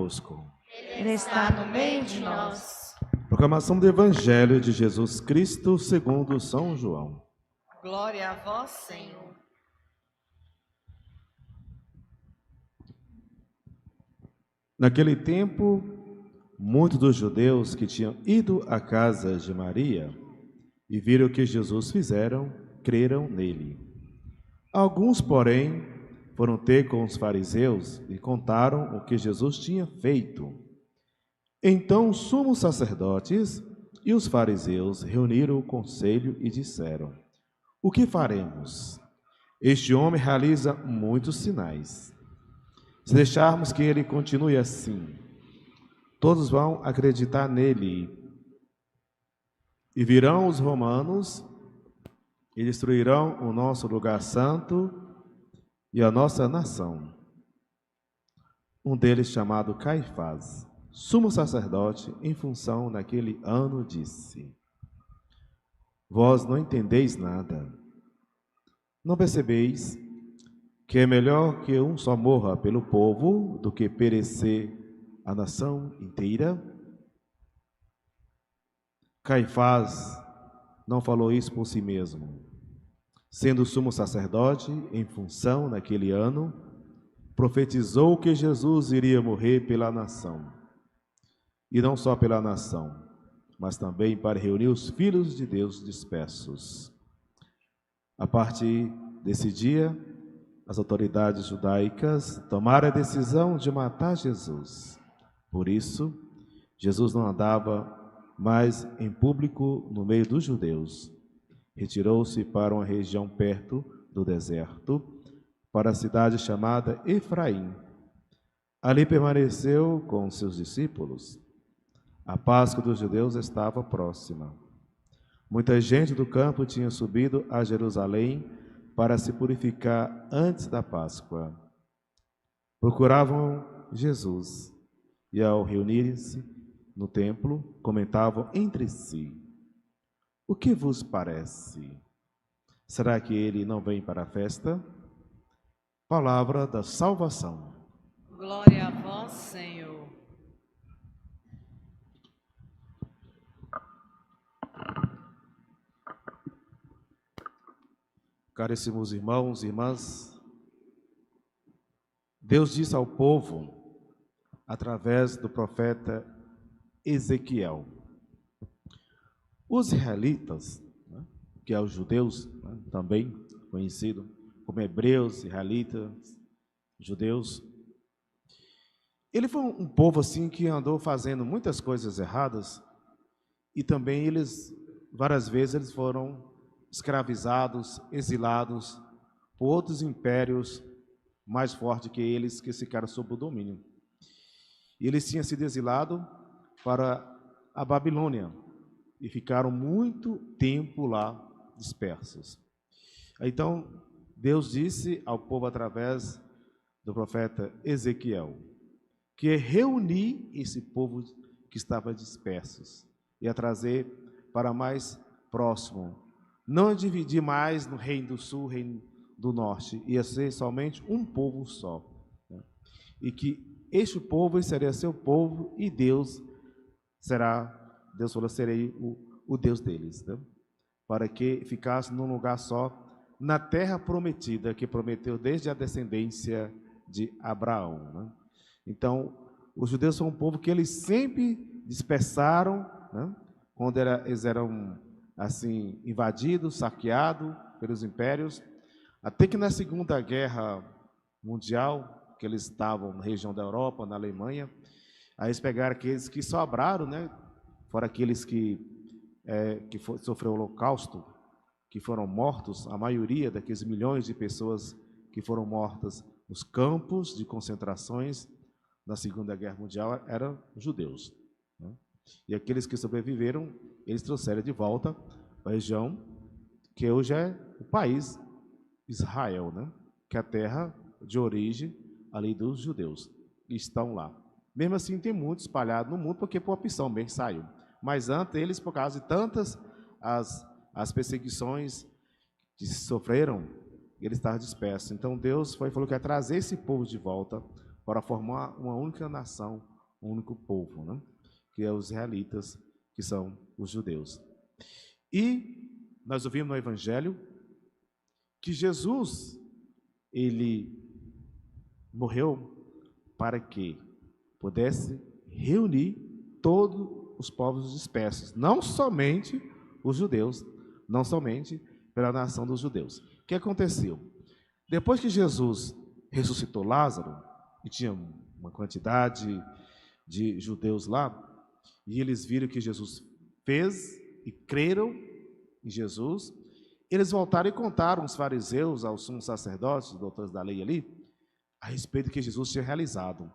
conosco. Ele está no meio de nós. Proclamação do Evangelho de Jesus Cristo segundo São João. Glória a vós, Senhor. Naquele tempo, muitos dos judeus que tinham ido à casa de Maria e viram o que Jesus fizeram, creram nele. Alguns, porém, foram ter com os fariseus e contaram o que Jesus tinha feito. Então os sumos sacerdotes e os fariseus reuniram o conselho e disseram: o que faremos? Este homem realiza muitos sinais. Se deixarmos que ele continue assim, todos vão acreditar nele. E virão os romanos e destruirão o nosso lugar santo e a nossa nação. Um deles, chamado Caifás, sumo sacerdote em função naquele ano, disse: vós não entendeis nada. Não percebeis que é melhor que um só morra pelo povo do que perecer a nação inteira? Caifás não falou isso por si mesmo. Sendo sumo sacerdote em função naquele ano, profetizou que Jesus iria morrer pela nação. E não só pela nação, mas também para reunir os filhos de Deus dispersos. A partir desse dia, as autoridades judaicas tomaram a decisão de matar Jesus. Por isso, Jesus não andava mais em público no meio dos judeus. Retirou-se para uma região perto do deserto, para a cidade chamada Efraim. Ali permaneceu com seus discípulos. A Páscoa dos judeus estava próxima. Muita gente do campo tinha subido a Jerusalém para se purificar antes da Páscoa. Procuravam Jesus e, ao reunirem-se no templo, comentavam entre si: o que vos parece? Será que ele não vem para a festa? Palavra da salvação. Glória a vós, Senhor. Caríssimos irmãos e irmãs, Deus disse ao povo, através do profeta Ezequiel: os israelitas, que é os judeus, também conhecido como hebreus, israelitas, judeus, ele foi um povo assim que andou fazendo muitas coisas erradas e também várias vezes eles foram escravizados, exilados por outros impérios mais fortes que eles, que ficaram sob o domínio. E eles tinham sido exilados para a Babilônia e ficaram muito tempo lá dispersos. Então, Deus disse ao povo através do profeta Ezequiel que ia reunir esse povo que estava dispersos, ia trazer para mais próximo. Não dividir mais no reino do sul, reino do norte, ia ser somente um povo só. E que este povo seria seu povo e Deus falou, serei o Deus deles, para que ficasse num lugar só, na terra prometida, que prometeu desde a descendência de Abraão. Então, os judeus são um povo que eles sempre dispersaram, quando eles eram assim, invadidos, saqueados pelos impérios, até que na Segunda Guerra Mundial, que eles estavam na região da Europa, na Alemanha, aí eles pegaram aqueles que sobraram, fora aqueles que sofreram o Holocausto, que foram mortos, a maioria daqueles milhões de pessoas que foram mortas nos campos de concentrações na Segunda Guerra Mundial eram judeus. E aqueles que sobreviveram, eles trouxeram de volta para a região que hoje é o país Israel, que é a terra de origem ali dos judeus, que estão lá. Mesmo assim, tem muitos espalhados no mundo, porque por opção bem saiu. Mas antes, eles, por causa de tantas as perseguições que sofreram, eles estavam dispersos. Então, Deus falou que ia trazer esse povo de volta para formar uma única nação, único povo, né? Que é os israelitas, que são os judeus. E nós ouvimos no Evangelho que Jesus, ele morreu para que pudesse reunir todos os povos dispersos, não somente os judeus, não somente pela nação dos judeus. O que aconteceu? Depois que Jesus ressuscitou Lázaro, e tinha uma quantidade de judeus lá, e eles viram o que Jesus fez e creram em Jesus, eles voltaram e contaram aos fariseus, aos sumos sacerdotes, os doutores da lei ali, a respeito do que Jesus tinha realizado.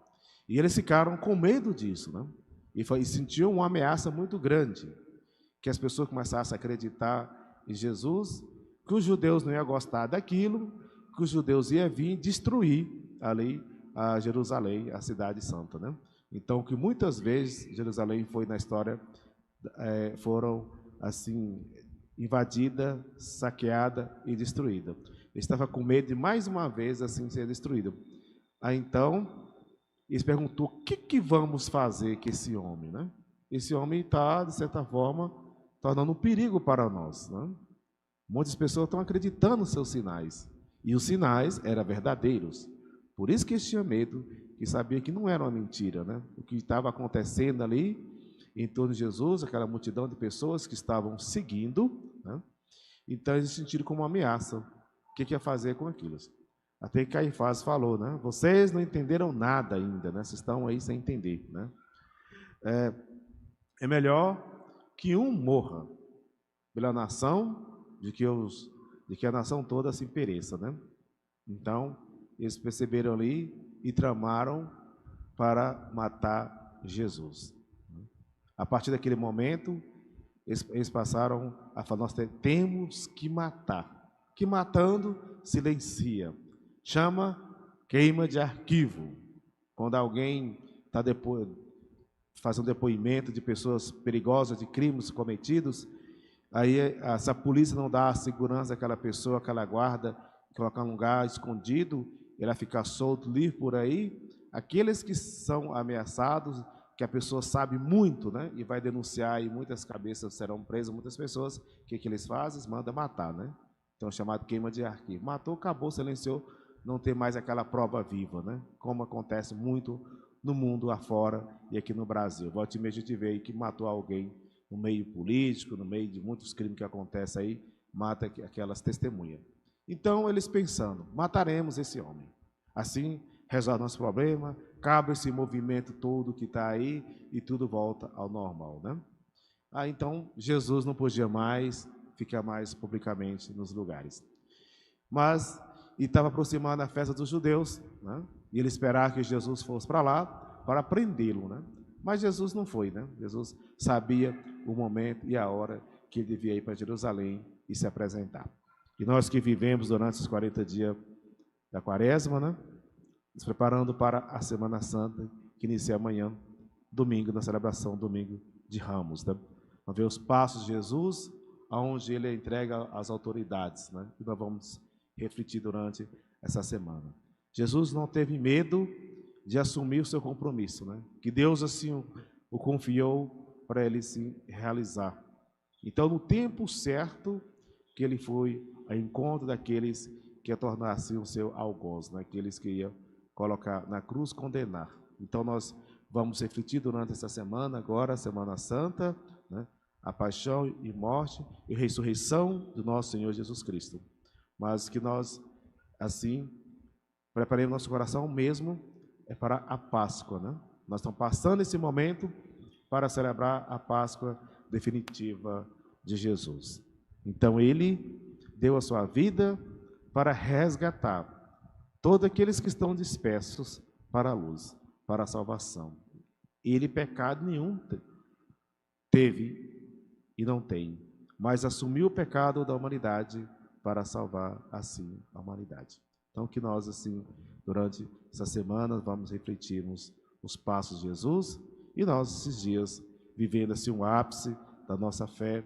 E eles ficaram com medo disso, né? E sentiam uma ameaça muito grande, que as pessoas começassem a acreditar em Jesus, que os judeus não iam gostar daquilo, que os judeus iam vir destruir ali a Jerusalém, a cidade santa, né? Então, que muitas vezes Jerusalém foi na história, foram assim invadida, saqueada e destruída. Ele estava com medo de mais uma vez assim ser destruído. Aí então eles perguntou: o que vamos fazer com esse homem, né? Esse homem está, de certa forma, tornando um perigo para nós, né? Muitas pessoas estão acreditando nos seus sinais, e os sinais eram verdadeiros. Por isso que eles tinham medo, e sabia que não era uma mentira, né? O que estava acontecendo ali em torno de Jesus, aquela multidão de pessoas que estavam seguindo, né? Então eles se sentiram como uma ameaça. O que ia fazer com aquilo? Até que Caifás falou, né? Vocês não entenderam nada ainda, né? Vocês estão aí sem entender, né? É melhor que um morra pela nação de que a nação toda se pereça, né? Então eles perceberam ali e tramaram para matar Jesus. A partir daquele momento, eles passaram a falar: nós temos que matar. Que matando, silencia. Chama, queima de arquivo. Quando alguém está fazendo depoimento de pessoas perigosas, de crimes cometidos, aí se a polícia não dá a segurança àquela pessoa, aquela guarda, colocar em um lugar escondido, ela ficar solto, livre por aí, aqueles que são ameaçados, que a pessoa sabe muito, né, e vai denunciar, e muitas cabeças serão presas, muitas pessoas, o que eles fazem? Manda matar, né? Então, é chamado queima de arquivo. Matou, acabou, silenciou, não tem mais aquela prova viva, né? Como acontece muito no mundo afora e aqui no Brasil. Volta e meia a gente vê aí que matou alguém no meio político, no meio de muitos crimes que acontecem aí, mata aquelas testemunhas. Então, eles pensando: mataremos esse homem. Assim, resolve nosso problema, acaba esse movimento todo que está aí e tudo volta ao normal, né? Então, Jesus não podia mais ficar mais publicamente nos lugares. Mas, e estava aproximando a festa dos judeus, né? E ele esperava que Jesus fosse para lá para prendê-lo, né? Mas Jesus não foi, né? Jesus sabia o momento e a hora que ele devia ir para Jerusalém e se apresentar. E nós que vivemos durante os 40 dias da quaresma, né? Nos preparando para a Semana Santa, que inicia amanhã, domingo, na celebração domingo de Ramos, né? Vamos ver os passos de Jesus, aonde ele entrega às autoridades, né? E nós vamos refletir durante essa semana. Jesus não teve medo de assumir o seu compromisso, né? Que Deus assim o confiou para ele se realizar. Então, no tempo certo, que ele foi ao encontro daqueles que ia tornar-se o seu algoz, né? Aqueles que iam colocar na cruz, condenar. Então, nós vamos refletir durante essa semana, agora, a Semana Santa, né? A paixão e morte e ressurreição do nosso Senhor Jesus Cristo. Mas que nós, assim, preparemos nosso coração mesmo para a Páscoa, né? Nós estamos passando esse momento para celebrar a Páscoa definitiva de Jesus. Então, ele deu a sua vida para resgatar todos aqueles que estão dispersos para a luz, para a salvação. Ele pecado nenhum teve e não tem, mas assumiu o pecado da humanidade para salvar assim a humanidade. Então, que nós, assim, durante essa semana, vamos refletirmos os passos de Jesus e nós, esses dias, vivendo assim um ápice da nossa fé,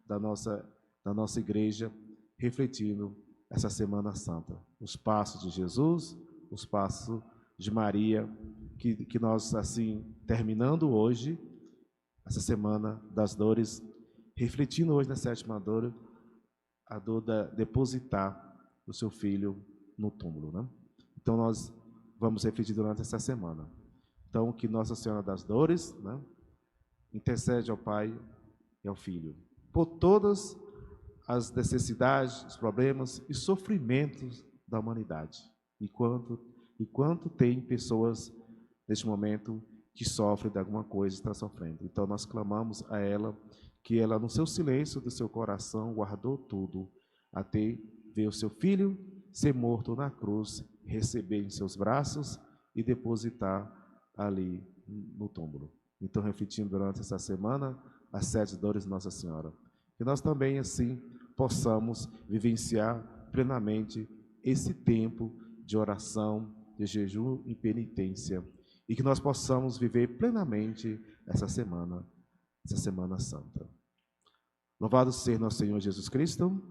da nossa igreja, refletindo essa Semana Santa. Os passos de Jesus, os passos de Maria, que nós, assim, terminando hoje, essa semana das dores, refletindo hoje na sétima dor, a dor de depositar o seu filho no túmulo, né? Então, nós vamos refletir durante essa semana. Então, que Nossa Senhora das Dores, né, intercede ao Pai e ao Filho, por todas as necessidades, os problemas e sofrimentos da humanidade. Enquanto tem pessoas, neste momento, que sofrem de alguma coisa, está sofrendo. Então, nós clamamos a ela, que ela, no seu silêncio do seu coração, guardou tudo, até ver o seu filho ser morto na cruz, receber em seus braços e depositar ali no túmulo. Então, refletindo durante essa semana, as 7 dores de Nossa Senhora. Que nós também, assim, possamos vivenciar plenamente esse tempo de oração, de jejum e penitência, e que nós possamos viver plenamente essa Semana Santa. Louvado seja nosso Senhor Jesus Cristo.